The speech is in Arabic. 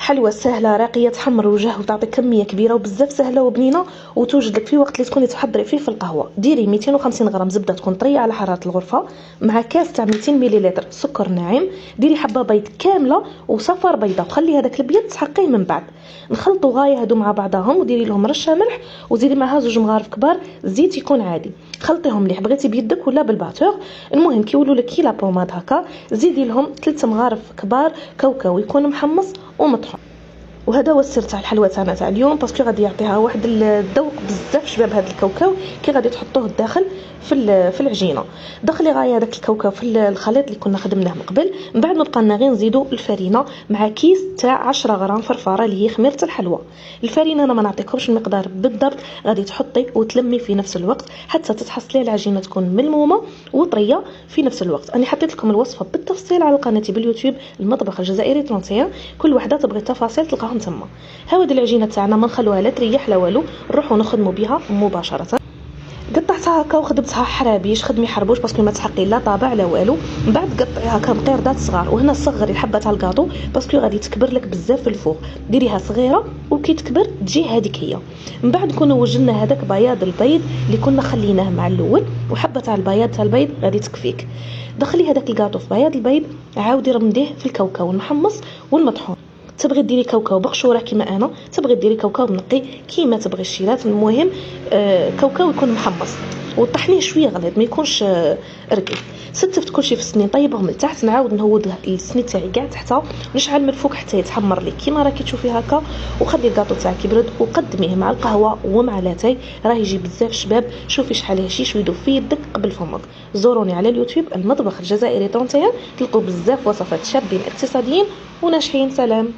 حلوى سهله راقيه تحمر الوجه وتعطي كميه كبيره وبزاف سهله وبنينه وتوجد لك في وقت اللي تكوني تحضري فيه في القهوه. ديري 250 غرام زبده تكون طريه على حراره الغرفه مع كاس تاع 200 مليلتر سكر ناعم. ديري حبه بيض كامله وصفار بيضه وخلي هذاك الابيض تسحقيه من بعد. نخلطوا غايه هادو مع بعضهم وديري لهم رشه ملح وزيدي معها 2 مغارف كبار زيت يكون عادي. خلطيهم مليح بغيتي بيدك ولا بالباتور. المهم كي يولوا لك كي لا بوماد هكا زيدي لهم 3 مغارف كبار كاوكاو يكون محمص ومطحون. وهذا هو السر تاع الحلوى تاعنا تاع اليوم باسكو غادي يعطيها واحد الذوق بزاف شباب. هذا الكاوكاو كي غادي تحطوه الداخل في العجينه. دخلي غايه هذاك الكاوكاو في الخليط اللي كنا خدمناه من قبل. من بعد ما بقى لنا غير نزيدوا الفرينه مع كيس تاع 10 غرام فرفاره اللي هي خميره الحلوى. الفرينه انا ما نعطيكمش المقدار بالضبط، غادي تحطي وتلمي في نفس الوقت حتى تتحصلي العجينه تكون ملمومه وطريه في نفس الوقت. انا حطيت لكم الوصفه بالتفصيل على قناتي باليوتيوب المطبخ الجزائري 31. كل وحده تبغي التفاصيل تلقاهم تما. هاود العجينه تاعنا ما نخلوها لا تريح لا والو، نروحوا نخدموا بها مباشره. قطعتها هكا وخدمتها حرابيش، خدمي حربوش باسكو ما تحقي لا طابع لا والو. من بعد قطعيها كمقيردات صغار وهنا صغري الحبه تاع الكاطو باسكو غادي تكبر لك بزاف في الفوق. ديريها صغيره وكي تكبر تجي هذيك هي. من بعد نكونوا وجدنا هذاك بياض البيض اللي كنا خليناه مع الاول وحبه تاع البيض غادي تكفيك. دخلي هذاك الكاطو في بياض البيض عاودي رمديه في الكاوكاو المحمص والمطحون. تبغي ديري كاوكاو بقشوره كيما انا، تبغي ديري كاوكاو نقي كيما تبغي الشيرات. المهم كاوكاو يكون محمص وطحنيه شويه غليظ ما يكونش رقيق. ستفت كلشي في السنين طيبهم لتحت. نعاود نهود السنين تاعي كاع تحتها نشعل من الفوق حتى يتحمر لي كيما راكي تشوفي هكا. وخلي الكاطو تاعك يبرد وقدميه مع القهوه ومع لاتاي راه يجي بزاف شباب. شوفي شحال هشيش ويدوب في يدك قبل فمك. زوروني على اليوتيوب المطبخ الجزائري 31 تلقوا بزاف وصفات شابين اقتصاديين وناجحين. سلام.